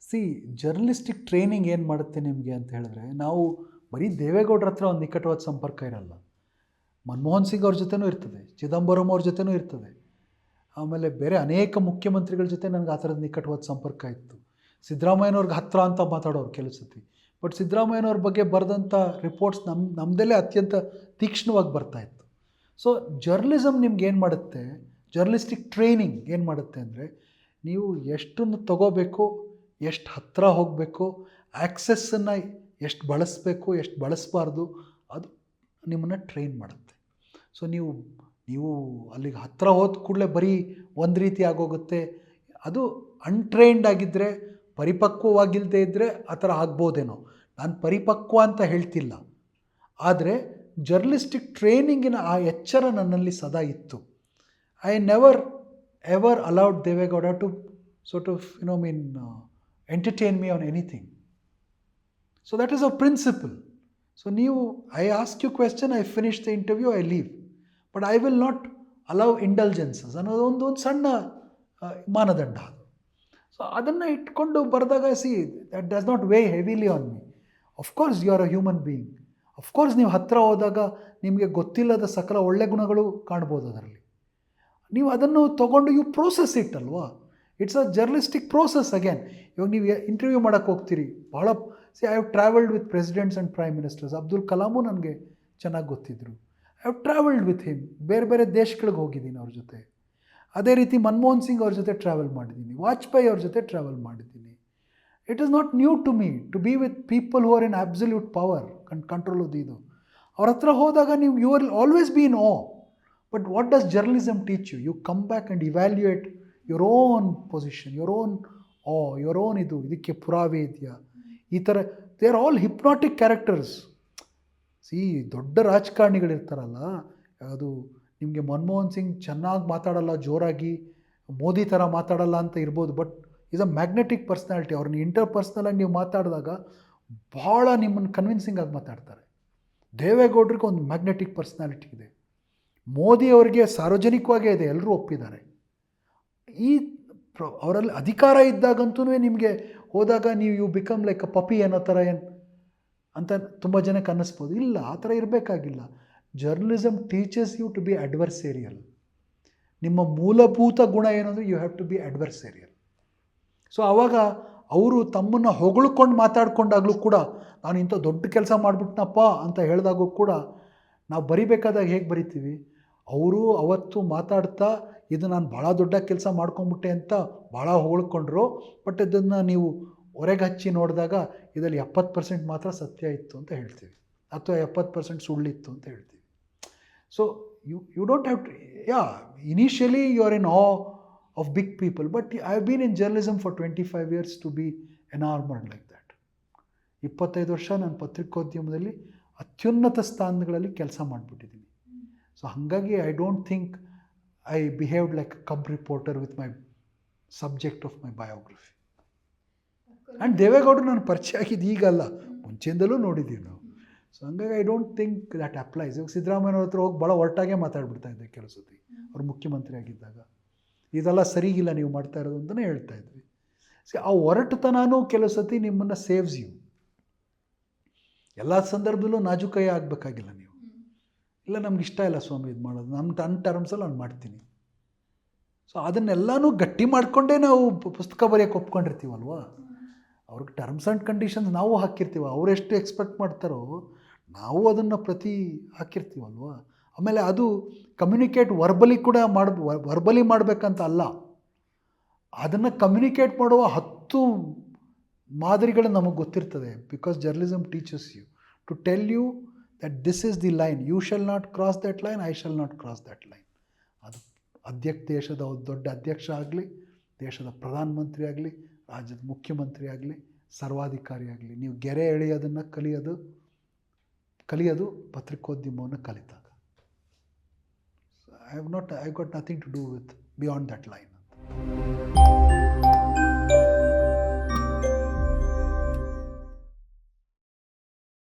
C journalistic training ಏನು ಮಾಡುತ್ತೆ ನಿಮಗೆ ಅಂತ ಹೇಳಿದ್ರೆ, ನಾವು ಬರೀ ದೇವೇಗೌಡರ ಹತ್ರ ಒಂದು ನಿಕಟವಾದ ಸಂಪರ್ಕ ಇರಲ್ಲ. ಮನಮೋಹನ್ ಸಿಂಗ್ ಅವ್ರ ಜೊತೆನೂ ಇರ್ತದೆ, ಚಿದಂಬರಂ ಅವ್ರ ಜೊತೆನೂ ಇರ್ತದೆ, ಆಮೇಲೆ ಬೇರೆ ಅನೇಕ ಮುಖ್ಯಮಂತ್ರಿಗಳ ಜೊತೆ ನನಗೆ ಆ ಥರದ ನಿಕಟವಾದ ಸಂಪರ್ಕ ಇತ್ತು. ಸಿದ್ದರಾಮಯ್ಯನವ್ರಿಗೆ ಹತ್ತಿರ ಅಂತ ಮಾತಾಡೋರು ಕೆಲವು ಸತಿ. ಬಟ್ ಸಿದ್ದರಾಮಯ್ಯನವ್ರ ಬಗ್ಗೆ ಬರೆದಂಥ ರಿಪೋರ್ಟ್ಸ್ ನಮ್ಮದಲ್ಲೇ ಅತ್ಯಂತ ತೀಕ್ಷ್ಣವಾಗಿ ಬರ್ತಾಯಿತ್ತು. ಸೊ ಜರ್ನಲಿಸಮ್ ನಿಮ್ಗೆ ಏನು ಮಾಡುತ್ತೆ, ಜರ್ನಲಿಸ್ಟಿಕ್ ಟ್ರೈನಿಂಗ್ ಏನು ಮಾಡುತ್ತೆ ಅಂದರೆ, ನೀವು ಎಷ್ಟನ್ನು ತಗೋಬೇಕು, ಎಷ್ಟು ಹತ್ತಿರ ಹೋಗಬೇಕು, ಆ್ಯಕ್ಸೆಸ್ಸನ್ನು ಎಷ್ಟು ಬಳಸಬೇಕು, ಎಷ್ಟು ಬಳಸಬಾರ್ದು, ಅದು ನಿಮ್ಮನ್ನು ಟ್ರೈನ್ ಮಾಡುತ್ತೆ. ಸೊ ನೀವು ಅಲ್ಲಿಗೆ ಹತ್ತಿರ ಹೋದ ಕೂಡಲೇ ಬರೀ ಒಂದು ರೀತಿ ಆಗೋಗುತ್ತೆ. ಅದು ಅನ್ಟ್ರೈನ್ಡ್ ಆಗಿದ್ದರೆ, ಪರಿಪಕ್ವವಾಗಿಲ್ಲದೆ ಇದ್ದರೆ ಆ ಥರ ಆಗ್ಬೋದೇನೋ. ನಾನು ಪರಿಪಕ್ವ ಅಂತ ಹೇಳ್ತಿಲ್ಲ, ಆದರೆ ಜರ್ನಲಿಸ್ಟಿಕ್ ಟ್ರೈನಿಂಗಿನ ಆ ಎಚ್ಚರ ನನ್ನಲ್ಲಿ ಸದಾ ಇತ್ತು. I never ever allowed Deve Gowda to sort of entertain me on anything. So that is a principle. So I ask you question, I finish the interview, I leave. But I will not allow indulgences. ಅನ್ನೋದು ಒಂದು ಸಣ್ಣ ಮಾನದಂಡ ಅದು. So ಅದನ್ನು ಇಟ್ಕೊಂಡು ಬರೆದಾಗ that does not weigh heavily on me. Of course you are a human being. Of course ನೀವು ಹತ್ತಿರ ಹೋದಾಗ ನಿಮಗೆ ಗೊತ್ತಿಲ್ಲದ ಸಕಲ ಒಳ್ಳೆ ಗುಣಗಳು ಕಾಣ್ಬೋದು ಅದರಲ್ಲಿ. ನೀವು ಅದನ್ನು ತೊಗೊಂಡು ಯು ಪ್ರೋಸೆಸ್ ಇಟ್ ಅಲ್ವಾ. It's a journalistic process again. ಇವಾಗ ನೀವು ಇಂಟರ್ವ್ಯೂ ಮಾಡೋಕ್ಕೆ ಹೋಗ್ತೀರಿ, ಭಾಳ I have travelled with presidents and prime ministers. Abdul Kalam ನನಗೆ ಚೆನ್ನಾಗಿ ಗೊತ್ತಿದ್ದರು. I have travelled with him. ಬೇರೆ ಬೇರೆ ದೇಶಗಳಿಗೆ ಹೋಗಿದ್ದೀನಿ ಅವ್ರ ಜೊತೆ. ಅದೇ ರೀತಿ ಮನಮೋಹನ್ ಸಿಂಗ್ ಅವ್ರ ಜೊತೆ ಟ್ರಾವೆಲ್ ಮಾಡಿದ್ದೀನಿ, ವಾಜಪೇಯಿ ಅವ್ರ ಜೊತೆ ಟ್ರಾವೆಲ್ ಮಾಡಿದ್ದೀನಿ. It is not new to me to be with people who are in absolute power control ಇದು. ಅವ್ರ ಹತ್ರ ಹೋದಾಗ you are always be in awe. But what does journalism teach you? You come back and evaluate your own position, your own ಇದಕ್ಕೆ ಪುರಾವೆ ಇದೆಯಾ, ಈ ಥರ. They are all hypnotic characters. ದೊಡ್ಡ ರಾಜಕಾರಣಿಗಳಿರ್ತಾರಲ್ಲ, ಅದು ನಿಮಗೆ ಮನಮೋಹನ್ ಸಿಂಗ್ ಚೆನ್ನಾಗಿ ಮಾತಾಡಲ್ಲ, ಜೋರಾಗಿ, ಮೋದಿ ಥರ ಮಾತಾಡಲ್ಲ ಅಂತ ಇರ್ಬೋದು. But is a magnetic personality. ಅವ್ರನ್ನ ಇಂಟರ್ಪರ್ಸ್ನಲಾಗಿ ನೀವು ಮಾತಾಡಿದಾಗ ಭಾಳ ನಿಮ್ಮನ್ನು ಕನ್ವಿನ್ಸಿಂಗ್ ಆಗಿ ಮಾತಾಡ್ತಾರೆ. ದೇವೇಗೌಡರಿಗೆ ಒಂದು ಮ್ಯಾಗ್ನೆಟಿಕ್ ಪರ್ಸ್ನಾಲಿಟಿ ಇದೆ. ಮೋದಿ ಅವರಿಗೆ ಸಾರ್ವಜನಿಕವಾಗೇ ಇದೆ, ಎಲ್ಲರೂ ಒಪ್ಪಿದ್ದಾರೆ. ಅವರಲ್ಲಿ ಅಧಿಕಾರ ಇದ್ದಾಗಂತೂ ನಿಮಗೆ ಹೋದಾಗ you become like a puppy ಅನ್ನೋ ಥರ ಅಂತ ತುಂಬ ಜನಕ್ಕೆ ಅನ್ನಿಸ್ಬೋದು. ಇಲ್ಲ, ಆ ಥರ ಇರಬೇಕಾಗಿಲ್ಲ. Journalism teaches you to be adversarial. ನಿಮ್ಮ ಮೂಲಭೂತ ಗುಣ ಏನಂದರೆ you have to be adversarial. So ಆವಾಗ ಅವರು ತಮ್ಮನ್ನು ಹೊಗಳ್ಕೊಂಡು ಮಾತಾಡ್ಕೊಂಡಾಗಲೂ ಕೂಡ, ನಾನು ಇಂಥ ದೊಡ್ಡ ಕೆಲಸ ಮಾಡಿಬಿಟ್ನಪ್ಪ ಅಂತ ಹೇಳಿದಾಗೂ ಕೂಡ ನಾವು ಬರಿಬೇಕಾದಾಗ ಹೇಗೆ ಬರಿತೀವಿ, ಅವರು ಅವತ್ತು ಮಾತಾಡ್ತಾ ಇದು ನಾನು ಭಾಳ ದೊಡ್ಡ ಕೆಲಸ ಮಾಡ್ಕೊಂಬಿಟ್ಟೆ ಅಂತ ಭಾಳ ಹೊಗಳ್ಕೊಂಡ್ರು. ಬಟ್ ಇದನ್ನು ನೀವು ಹೊರಗೆ ಹಚ್ಚಿ ನೋಡಿದಾಗ ಇದರಲ್ಲಿ 70% ಮಾತ್ರ ಸತ್ಯ ಇತ್ತು ಅಂತ ಹೇಳ್ತೀವಿ, ಅಥವಾ 70% ಸುಳ್ಳಿತ್ತು ಅಂತ ಹೇಳ್ತೀವಿ. So you don't have to, initially you are in awe of big people. But I have been in journalism for 25 years to be enamoured like that. 25 ವರ್ಷ ನಾನು ಪತ್ರಿಕೋದ್ಯಮದಲ್ಲಿ ಅತ್ಯುನ್ನತ ಸ್ಥಾನಗಳಲ್ಲಿ ಕೆಲಸ ಮಾಡಿಬಿಟ್ಟಿದ್ದೀನಿ. ಸೊ ಹಾಗಾಗಿ I don't think I behaved like a cub reporter with my subject of my biography. And ದೇವೇಗೌಡರು ನಾನು ಪರಿಚಯ ಆಗಿದ್ದು ಈಗಲ್ಲ, ಮುಂಚೆಯಿಂದಲೂ ನೋಡಿದ್ದೀವಿ ನಾವು. ಸೊ ಹಂಗಾಗಿ I don't think that applies. ಇವಾಗ ಸಿದ್ದರಾಮಯ್ಯವ್ರ ಹತ್ರ ಹೋಗಿ ಭಾಳ ಒರಟಾಗೆ ಮಾತಾಡ್ಬಿಡ್ತಾ ಇದ್ದೆ ಕೆಲವು ಸತಿ, ಅವ್ರು ಮುಖ್ಯಮಂತ್ರಿ ಆಗಿದ್ದಾಗ. ಇದೆಲ್ಲ ಸರಿಗಿಲ್ಲ ನೀವು ಮಾಡ್ತಾ ಇರೋದು ಅಂತಲೇ ಹೇಳ್ತಾ ಇದ್ವಿ. ಆ ಒರಟುತನೂ ಕೆಲವು ಸತಿ ನಿಮ್ಮನ್ನು ಸೇವ್ಸ್ ಯು. ಎಲ್ಲ ಸಂದರ್ಭದಲ್ಲೂ ನಾಜೂಕೈ ಆಗಬೇಕಾಗಿಲ್ಲ ನೀವು. ಇಲ್ಲ, ನಮ್ಗೆ ಇಷ್ಟ ಇಲ್ಲ ಸ್ವಾಮಿ ಇದು ಮಾಡೋದು, ನನ್ನ ಟರ್ಮ್ಸಲ್ಲಿ ನಾನು ಮಾಡ್ತೀನಿ. ಸೊ ಅದನ್ನೆಲ್ಲನೂ ಗಟ್ಟಿ ಮಾಡಿಕೊಂಡೇ ನಾವು ಪುಸ್ತಕ ಬರೆಯೋಕ್ಕೆ ಒಪ್ಕೊಂಡಿರ್ತೀವಲ್ವ. ಅವ್ರಿಗೆ ಟರ್ಮ್ಸ್ ಆ್ಯಂಡ್ ಕಂಡೀಷನ್ಸ್ ನಾವು ಹಾಕಿರ್ತೀವ, ಅವರೆಷ್ಟು ಎಕ್ಸ್ಪೆಕ್ಟ್ ಮಾಡ್ತಾರೋ ನಾವು ಅದನ್ನು ಹಾಕಿರ್ತೀವಲ್ವ. ಆಮೇಲೆ ಅದು ಕಮ್ಯುನಿಕೇಟ್ ವರ್ಬಲಿ ಮಾಡಬೇಕಂತ ಅಲ್ಲ, ಅದನ್ನು ಕಮ್ಯುನಿಕೇಟ್ ಮಾಡುವ 10 ಮಾದರಿಗಳು ನಮಗೆ ಗೊತ್ತಿರ್ತದೆ. Because journalism teaches you to tell you that this is the line, you shall not cross that line, I shall not cross that line. ಅದು ದೇಶದ ದೊಡ್ಡ ಅಧ್ಯಕ್ಷ ಆಗಲಿ, ದೇಶದ ಪ್ರಧಾನಮಂತ್ರಿ ಆಗಲಿ, ರಾಜ್ಯದ ಮುಖ್ಯಮಂತ್ರಿ ಆಗಲಿ, ಸರ್ವಾಧಿಕಾರಿ ಆಗಲಿ, ನೀವು ಗೆರೆ ಎಳೆಯೋದನ್ನು ಕಲಿಯೋದು ಪತ್ರಿಕೋದ್ಯಮವನ್ನು ಕಲಿತಾಗ. I got nothing to do with beyond that line.